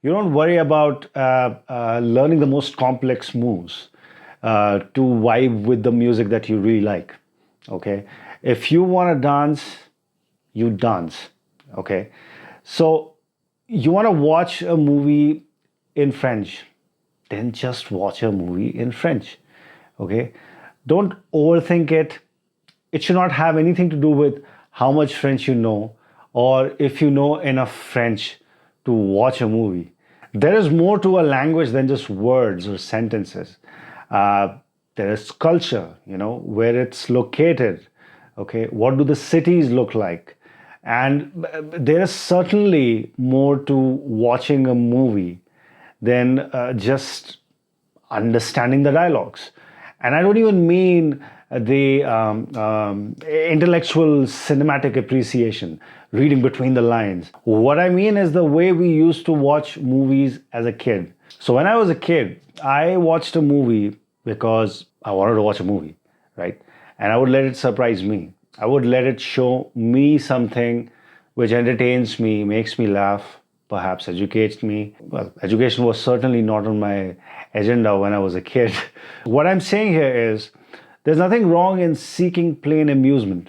You don't worry about learning the most complex moves to vibe with the music that you really like. Okay. If you want to dance, you dance. Okay. So you want to watch a movie in French, then just watch a movie in French. Okay. Don't overthink it. It should not have anything to do with how much French you know or if you know enough French to watch a movie. There is more to a language than just words or sentences. Uh, there is culture, where it's located. Okay, what do the cities look like? And there is certainly more to watching a movie than just understanding the dialogues. And I don't even mean the intellectual cinematic appreciation, reading between the lines. What I mean is the way we used to watch movies as a kid. So when I was a kid, I watched a movie because I wanted to watch a movie, right? And I would let it surprise me. I would let it show me something which entertains me, makes me laugh, perhaps educates me. Well, education was certainly not on my agenda when I was a kid. What I'm saying here is there's nothing wrong in seeking plain amusement.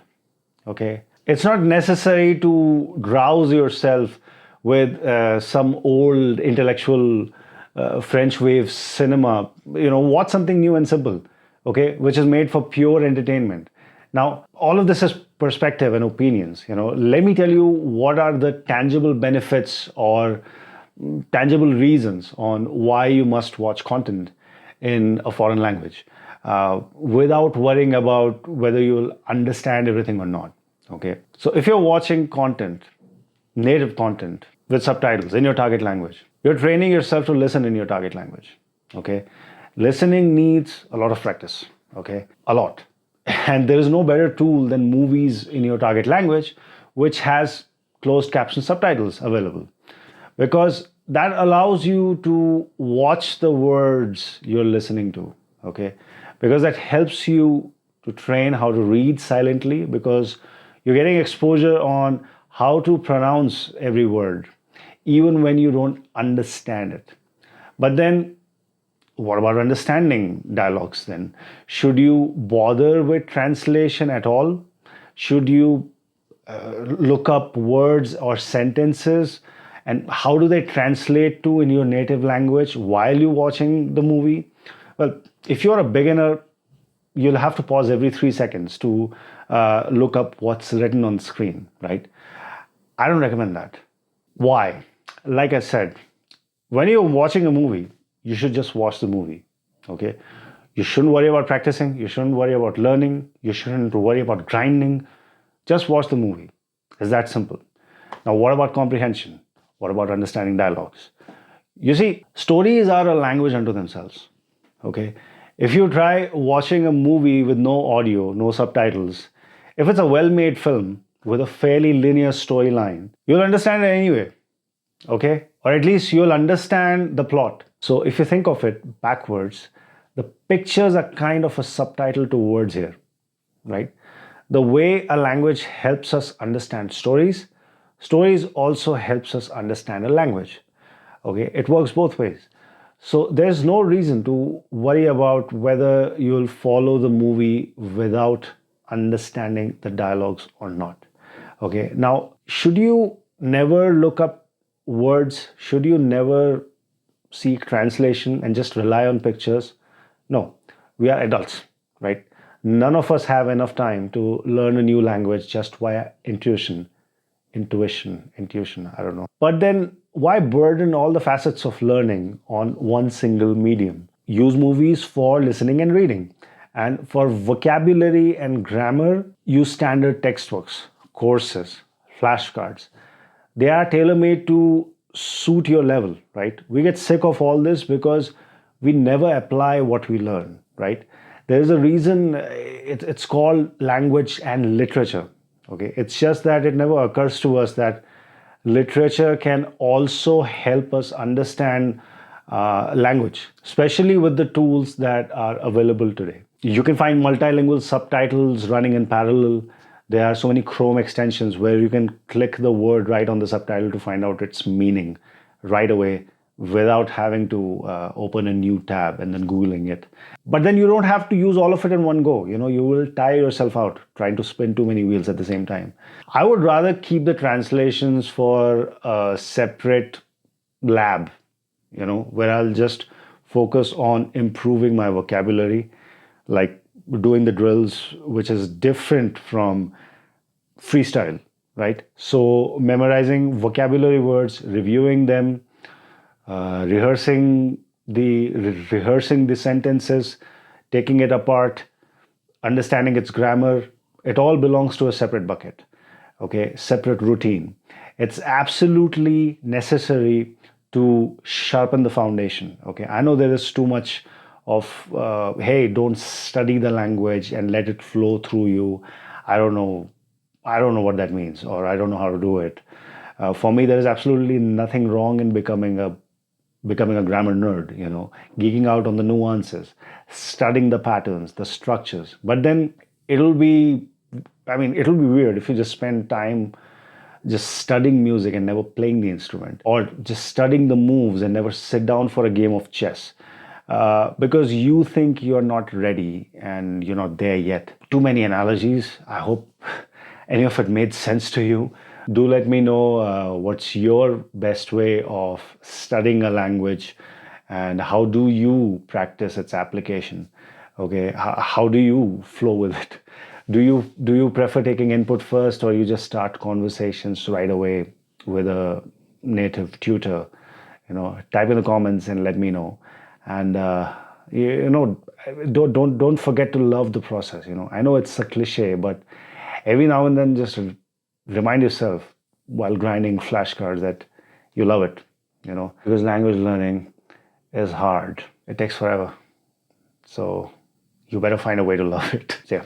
Okay? It's not necessary to drowse yourself with some old intellectual French wave cinema. Watch something new and simple, okay, which is made for pure entertainment. Now, all of this is perspective and opinions. Let me tell you what are the tangible benefits or tangible reasons on why you must watch content in a foreign language without worrying about whether you'll understand everything or not. Okay. So if you're watching content, native content with subtitles in your target language, you're training yourself to listen in your target language. Okay. Listening needs a lot of practice. Okay. A lot. And there is no better tool than movies in your target language, which has closed caption subtitles available. Because that allows you to watch the words you're listening to. Okay. Because that helps you to train how to read silently, because you're getting exposure on how to pronounce every word, even when you don't understand it. But then, what about understanding dialogues then? Should you bother with translation at all? Should you look up words or sentences and how do they translate to in your native language while you're watching the movie? Well, if you're a beginner, you'll have to pause every 3 seconds to look up what's written on the screen, right? I don't recommend that. Why? Like I said, when you're watching a movie, you should just watch the movie, okay? You shouldn't worry about practicing. You shouldn't worry about learning. You shouldn't worry about grinding. Just watch the movie. It's that simple. Now, what about comprehension? What about understanding dialogues? You see, stories are a language unto themselves, okay? If you try watching a movie with no audio, no subtitles, if it's a well-made film with a fairly linear storyline, you'll understand it anyway, okay? Or at least you'll understand the plot. So if you think of it backwards, the pictures are kind of a subtitle to words here, right? The way a language helps us understand stories, stories also helps us understand a language. Okay, it works both ways. So there's no reason to worry about whether you'll follow the movie without understanding the dialogues or not. Okay, now, should you never look up words? Should you never seek translation and just rely on pictures? No, we are adults, right? None of us have enough time to learn a new language just via intuition, I don't know. But then why burden all the facets of learning on one single medium? Use movies for listening and reading. And for vocabulary and grammar, use standard textbooks, courses, flashcards. They are tailor-made to suit your level, right? We get sick of all this because we never apply what we learn, right? There is a reason it's called language and literature. Okay, it's just that it never occurs to us that literature can also help us understand language, especially with the tools that are available today. You can find multilingual subtitles running in parallel. There are so many Chrome extensions where you can click the word right on the subtitle to find out its meaning right away without having to open a new tab and then Googling it. But then you don't have to use all of it in one go. You will tire yourself out trying to spin too many wheels at the same time. I would rather keep the translations for a separate lab, where I'll just focus on improving my vocabulary, like doing the drills, which is different from freestyle, right? So memorizing vocabulary words, reviewing them, rehearsing the sentences, taking it apart, understanding its grammar. It all belongs to a separate bucket, okay? Separate routine. It's absolutely necessary to sharpen the foundation, okay? I know there is too much of, hey, don't study the language and let it flow through you. I don't know what that means, or I don't know how to do it. For me, there is absolutely nothing wrong in becoming a grammar nerd, geeking out on the nuances, studying the patterns, the structures. But then it'll be weird if you just spend time just studying music and never playing the instrument, or just studying the moves and never sit down for a game of chess. Because you think you're not ready and you're not there yet. Too many analogies. I hope any of it made sense to you. Do let me know what's your best way of studying a language, and how do you practice its application. Okay, how do you flow with it? Do you prefer taking input first, or you just start conversations right away with a native tutor? Type in the comments and let me know. And don't forget to love the process. I know it's a cliche, but every now and then just remind yourself while grinding flashcards that you love it, because language learning is hard. It takes forever. So you better find a way to love it. Yeah.